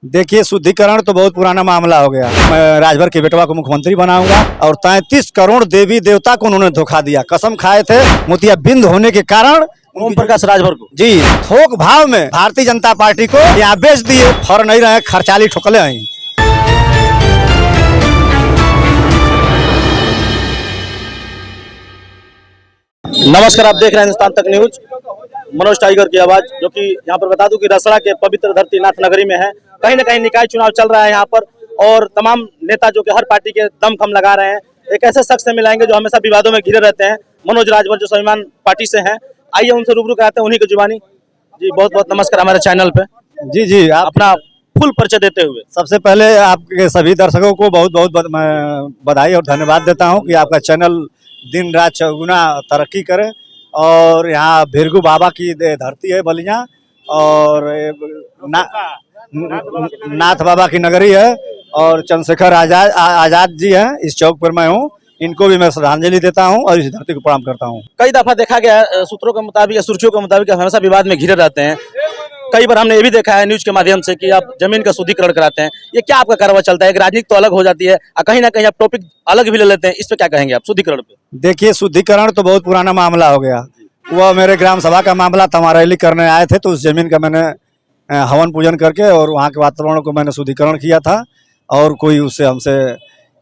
देखिए, शुद्धिकरण तो बहुत पुराना मामला हो गया। मैं राजभर के बेटवा को मुख्यमंत्री बनाऊंगा और 33 करोड़ देवी देवता को उन्होंने धोखा दिया। कसम खाए थे मोतियाबिंद होने के कारण ओम प्रकाश राजभर को। जी थोक भाव में भारतीय जनता पार्टी को यहाँ बेच दिए। फर नहीं रहे, खर्चाली ठोकले हैं। नमस्कार, आप देख रहे हैं हिंदुस्तान तक न्यूज। मनोज टाइगर की आवाज, जो कि यहाँ पर बता दूं कि रसड़ा के पवित्र धरती नाथ नगरी में है। कहीं ना कहीं निकाय चुनाव चल रहा है यहाँ पर और तमाम नेता जो कि हर पार्टी के दमखम लगा रहे हैं। एक ऐसे शख्स से मिलाएंगे जो हमेशा विवादों में घिरे रहते हैं, मनोज राजभर, जो स्वाभिमान पार्टी से हैं। आइए उनसे रूबरू कराते हैं उन्हीं की जुबानी। जी बहुत बहुत नमस्कार हमारे चैनल पे। जी आप अपना फुल परिचय देते हुए। सबसे पहले आपके सभी दर्शकों को बहुत बहुत बधाई और धन्यवाद देता हूँ कि आपका चैनल दिन रात चौगुना तरक्की करे। और यहाँ भिरगू बाबा की धरती है बलिया और नाथ बाबा की नगरी है और चंद्रशेखर आजाद जी हैं। इस चौक पर मैं हूँ, इनको भी मैं श्रद्धांजलि देता हूँ और इस धरती को प्रणाम करता हूँ। कई दफा देखा गया सूत्रों के मुताबिक या सुर्खियों के मुताबिक हमेशा विवाद में घिरे रहते हैं। कई बार हमने ये भी देखा है न्यूज के माध्यम से कि आप जमीन का शुद्धिकरण कराते हैं। ये क्या आपका कार्रवाई चलता है? एक राजनीति तो अलग हो जाती है, कहीं ना कहीं आप टॉपिक अलग भी ले लेते हैं। इस पे क्या कहेंगे आप शुद्धिकरण पे? देखिए, शुद्धिकरण तो बहुत पुराना मामला हो गया। वह मेरे ग्राम सभा का मामला था। हमारा रैली करने आए थे तो उस जमीन का मैंने हवन पूजन करके और वहाँ के वातावरण को मैंने शुद्धिकरण किया था। और कोई उससे हमसे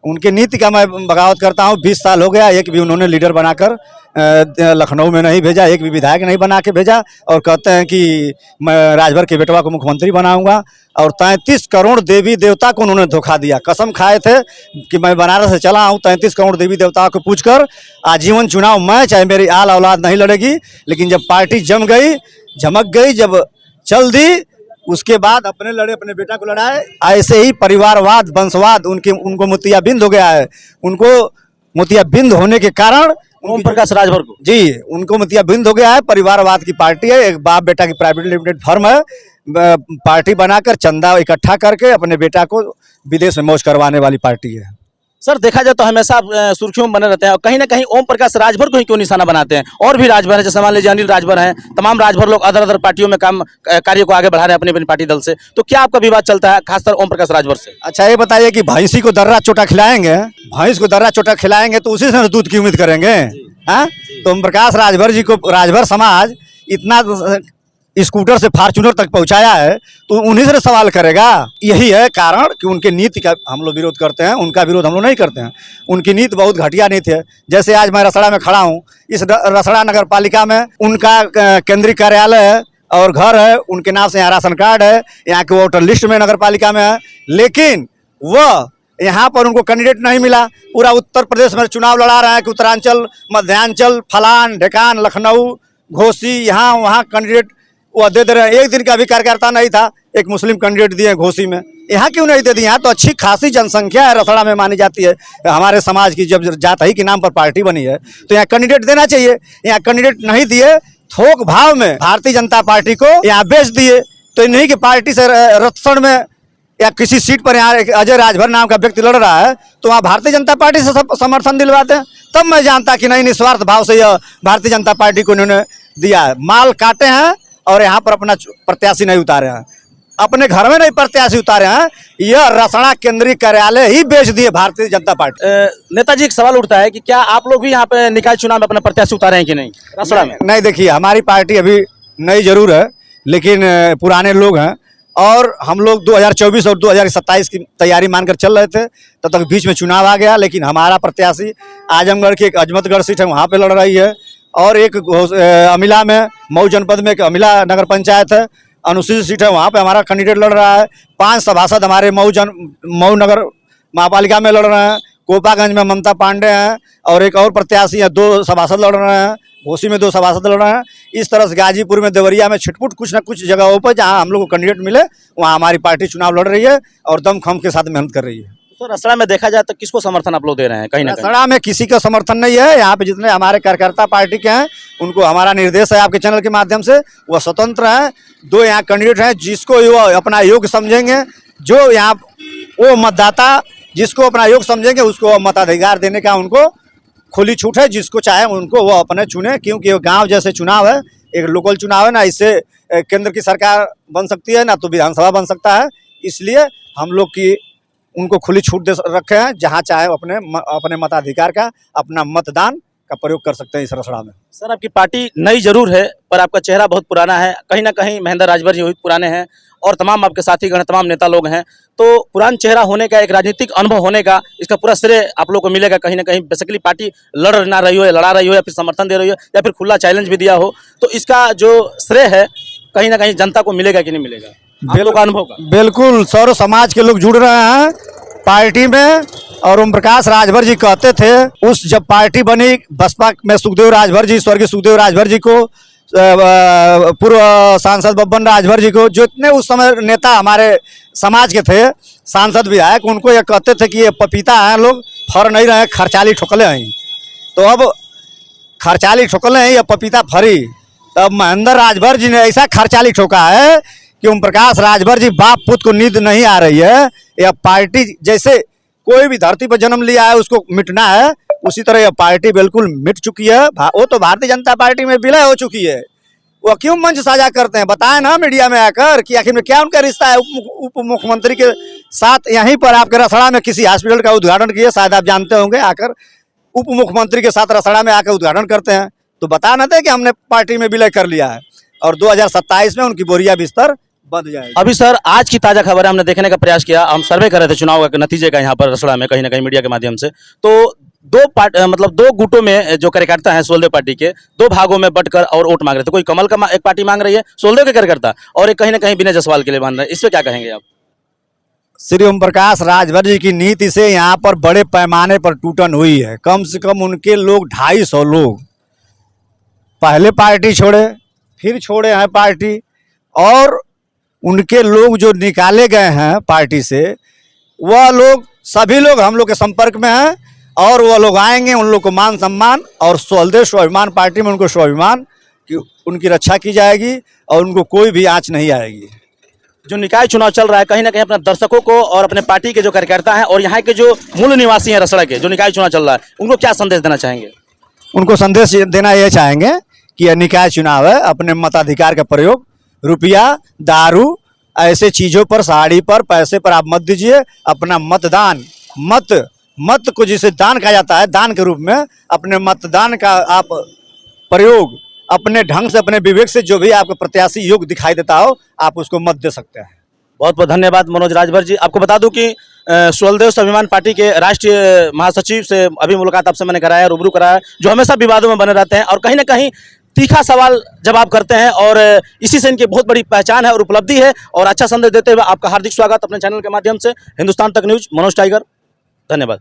उनके नीति का मैं बगावत करता हूँ। 20 साल हो गया, एक भी उन्होंने लीडर बनाकर लखनऊ में नहीं भेजा, एक भी विधायक नहीं बना के भेजा। और कहते हैं कि मैं राजभर के बेटवा को मुख्यमंत्री बनाऊंगा और 33 करोड़ देवी देवता को उन्होंने धोखा दिया। कसम खाए थे कि मैं बनारस से चला हूँ, 33 करोड़ देवी देवताओं को पूछकर आजीवन चुनाव मैं, चाहे मेरी आल औलाद नहीं लड़ेगी। लेकिन जब पार्टी जम गई, झमक गई, जब चल दी, उसके बाद अपने लड़े, अपने बेटा को लड़ाए। ऐसे ही परिवारवाद, वंशवाद उनको मोतियाबिंद हो गया है। उनको मोतियाबिंद होने के कारण ओम प्रकाश राजभर को, जी उनको मोतियाबिंद हो गया है। परिवारवाद की पार्टी है, एक बाप बेटा की प्राइवेट लिमिटेड फर्म है। पार्टी बनाकर चंदा इकट्ठा करके अपने बेटा को विदेश में मौज करवाने वाली पार्टी है। सर देखा जाए तो हमेशा सुर्खियों में बने रहते हैं और कहीं ना कहीं ओम प्रकाश राजभर को ही क्यों निशाना बनाते हैं? और भी राजभर है, जैसे मान लीजिए अनिल राजभर हैं, तमाम राजभर लोग अदर पार्टियों में कार्य को आगे बढ़ा रहे हैं अपनी अपनी पार्टी दल से। तो क्या आपका विवाद चलता है खासकर ओम प्रकाश राजभर से? अच्छा ये बताइए कि भैंसी को दर्रा चोटा खिलाएंगे, भैंस को दर्रा चोटा खिलाएंगे तो उसी से दूध की उम्मीद करेंगे? हाँ, तो ओम प्रकाश राजभर जी को राजभर समाज इतना स्कूटर से फॉर्च्यूनर तक पहुंचाया है तो उन्हीं से सवाल करेगा। यही है कारण कि उनके नीति का हम लोग विरोध करते हैं, उनका विरोध हम लोग नहीं करते हैं। उनकी नीति बहुत घटिया नीति है। जैसे आज मैं रसड़ा में खड़ा हूँ, इस रसड़ा नगर पालिका में उनका केंद्रीय कार्यालय है और घर है, उनके नाम से यहाँ राशन कार्ड है, यहाँ के वोटर लिस्ट में नगर पालिका में है। लेकिन वह यहाँ पर उनको कैंडिडेट नहीं मिला। पूरा उत्तर प्रदेश में चुनाव लड़ा रहे हैं कि उत्तरांचल, मध्यांचल, फलान ढेकान, लखनऊ, घोसी, यहाँ वहाँ कैंडिडेट वो दे रहे हैं। एक दिन का भी कार्यकर्ता नहीं था, एक मुस्लिम कैंडिडेट दिए घोसी में। यहाँ क्यों नहीं दे दी? यहाँ तो अच्छी खासी जनसंख्या है, रसड़ा में मानी जाती है हमारे समाज की। जब जाति के नाम पर पार्टी बनी है तो यहाँ कैंडिडेट देना चाहिए। यहाँ कैंडिडेट नहीं दिए, थोक भाव में भारतीय जनता पार्टी को यहाँ बेच दिए। तो नहीं कि पार्टी से रतसड़ में या किसी सीट पर यहाँ अजय राजभर नाम का व्यक्ति लड़ रहा है तो वहाँ भारतीय जनता पार्टी से समर्थन दिलवाते हैं। तब मैं जानता कि नहीं, निस्वार्थ भाव से यह भारतीय जनता पार्टी को इन्होंने दिया है। माल काटे हैं और यहाँ पर अपना प्रत्याशी नहीं उतारे हैं, अपने घर में नहीं प्रत्याशी उतारे हैं। यह रसड़ा केंद्रीय कार्यालय ही बेच दिए भारतीय जनता पार्टी। नेताजी एक सवाल उठता है कि क्या आप लोग भी यहाँ पे निकाय चुनाव में अपना प्रत्याशी उतारे हैं कि नहीं रसड़ा में? नहीं, देखिए हमारी पार्टी अभी नई जरूर है लेकिन पुराने लोग हैं और हम लोग 2024 और 2027 की तैयारी मानकर चल रहे थे। तब तक बीच में चुनाव आ गया। लेकिन हमारा प्रत्याशी आजमगढ़ की एक अजमतगढ़ सीट है, वहाँ पे लड़ रही है। और एक अमिला में, मऊ जनपद में एक अमिला नगर पंचायत है, अनुसूचित सीट है, वहाँ पे हमारा कैंडिडेट लड़ रहा है। 5 सभासद हमारे मऊ नगर महापालिका में लड़ रहे हैं। कोपागंज में ममता पांडे हैं और एक और प्रत्याशी है, 2 सभासद लड़ रहे हैं। घोसी में 2 सभासद लड़ रहे हैं। इस तरह से गाजीपुर में, देवरिया में छिटपुट कुछ न कुछ जगहों पर जहाँ हम लोग को कैंडिडेट मिले वहाँ हमारी पार्टी चुनाव लड़ रही है और दमखम के साथ मेहनत कर रही है। तो रसड़ा में देखा जाए तो किसको समर्थन आप लोग दे रहे हैं? कहीं ना कहीं रसड़ा में किसी का समर्थन नहीं है। यहाँ पे जितने हमारे कार्यकर्ता पार्टी के हैं उनको हमारा निर्देश है आपके चैनल के माध्यम से, वह स्वतंत्र है। 2 यहाँ कैंडिडेट हैं जिसको वो अपना योग्य समझेंगे, जो यहाँ वो मतदाता जिसको अपना योग्य समझेंगे उसको मताधिकार देने का उनको खुली छूट है। जिसको चाहे उनको वो अपने चुने, क्योंकि वो गाँव जैसे चुनाव है, एक लोकल चुनाव है ना। इससे केंद्र की सरकार बन सकती है ना तो विधानसभा बन सकता है। इसलिए हम लोग की उनको खुली छूट दे रखे हैं, जहाँ चाहे अपने मताधिकार का अपना मतदान का प्रयोग कर सकते हैं इस रसड़ा में। सर आपकी पार्टी नई जरूर है पर आपका चेहरा बहुत पुराना है, कहीं ना कहीं महेंद्र राजभर जी बहुत पुराने हैं और तमाम आपके साथीगण तमाम नेता लोग हैं, तो पुराना चेहरा होने का, एक राजनीतिक अनुभव होने का, इसका पूरा श्रेय आप लोग को मिलेगा। कहीं ना कहीं बेसिकली पार्टी लड़ ना रही हो, लड़ा रही हो या फिर समर्थन दे रही हो या फिर खुला चैलेंज भी दिया हो, तो इसका जो श्रेय है कहीं ना कहीं जनता को मिलेगा कि नहीं मिलेगा, आप लोग का अनुभव का? बिल्कुल, सौर समाज के लोग जुड़ रहे हैं पार्टी में। और ओम प्रकाश राजभर जी कहते थे, उस जब पार्टी बनी बसपा में सुखदेव राजभर जी, स्वर्गीय सुखदेव राजभर जी को, पूर्व सांसद बब्बन राजभर जी को, जो इतने उस समय नेता हमारे समाज के थे, सांसद विधायक, उनको ये कहते थे कि ये पपीता हैं लोग, फर नहीं रहे, खरचाली ठोकले हैं। तो अब खरचाली ठोकले हैं या पपीता फरी, तब महेंद्र राजभर जी ने ऐसा खरचाली ठोका है कि ओम प्रकाश राजभर जी बाप पुत्र को नींद नहीं आ रही है। यह पार्टी जैसे कोई भी धरती पर जन्म लिया है उसको मिटना है, उसी तरह यह पार्टी बिल्कुल मिट चुकी है। वो तो भारतीय जनता पार्टी में विलय हो चुकी है। वो क्यों मंच साझा करते हैं, बताएं ना मीडिया में आकर कि आखिर में क्या उनका रिश्ता है उप मुख्यमंत्री के साथ। यहीं पर आपके रसड़ा में किसी हॉस्पिटल का उद्घाटन किए, शायद आप जानते होंगे, आकर उप मुख्यमंत्री के साथ रसड़ा में आकर उद्घाटन करते हैं, तो बता ना थे कि हमने पार्टी में विलय कर लिया है और 2027 में उनकी बोरिया बिस्तर बंद जाएगी। अभी सर आज की ताजा खबर हमने देखने का प्रयास किया, हम सर्वे कर रहे थे चुनाव के नतीजे का यहाँ पर रसड़ा में, कहीं ना कहीं मीडिया के माध्यम से, तो दो गुटों में जो कार्यकर्ता हैं सोलदेव पार्टी के, दो भागों में बंटकर और वोट मांग रहे थे। कोई कमल का एक पार्टी मांग रही है सोलदेव के कार्यकर्ता, और एक कहीं ना कहीं विनय जायसवाल के लिए मांग रहे हैं। इस पे क्या कहेंगे आप? श्री ओम प्रकाश राजभर जी की नीति से यहाँ पर बड़े पैमाने पर टूटन हुई है। कम से कम उनके लोग 250 लोग पहले पार्टी छोड़े, फिर छोड़े हैं पार्टी, और उनके लोग जो निकाले गए हैं पार्टी से, वह लोग सभी लोग हम लोग के संपर्क में हैं और वह लोग आएंगे, उन लोग को मान सम्मान और सोलदेव स्वाभिमान पार्टी में उनको स्वाभिमान कि उनकी रक्षा की जाएगी और उनको कोई भी आँच नहीं आएगी। जो निकाय चुनाव चल रहा है, कहीं ना कहीं अपने दर्शकों को और अपने पार्टी के जो कार्यकर्ता हैं और यहाँ के जो मूल निवासी हैं रसड़ा के, जो निकाय चुनाव चल रहा है, उनको क्या संदेश देना चाहेंगे? उनको संदेश देना ये चाहेंगे कि यह निकाय चुनाव है, अपने मताधिकार का प्रयोग रुपया, दारू, ऐसे चीज़ों पर, साड़ी पर, पैसे पर आप मत दीजिए। अपना मतदान, मत को जिसे दान कहा जाता है, दान के रूप में अपने मतदान का आप प्रयोग अपने ढंग से, अपने विवेक से, जो भी आपको प्रत्याशी योग्य दिखाई देता हो, आप उसको मत दे सकते हैं। बहुत बहुत धन्यवाद मनोज राजभर जी। आपको बता दूं कि सोलदेव स्वाभिमान पार्टी के राष्ट्रीय महासचिव से अभी मुलाकात आपसे मैंने कराया, रूबरू कराया, जो हमेशा विवादों में बने रहते हैं और कहीं ना कहीं तीखा सवाल जवाब करते हैं, और इसी से इनकी बहुत बड़ी पहचान है और उपलब्धि है। और अच्छा संदेश देते हुए आपका हार्दिक स्वागत अपने चैनल के माध्यम से। हिंदुस्तान तक न्यूज़, मनोज टाइगर, धन्यवाद।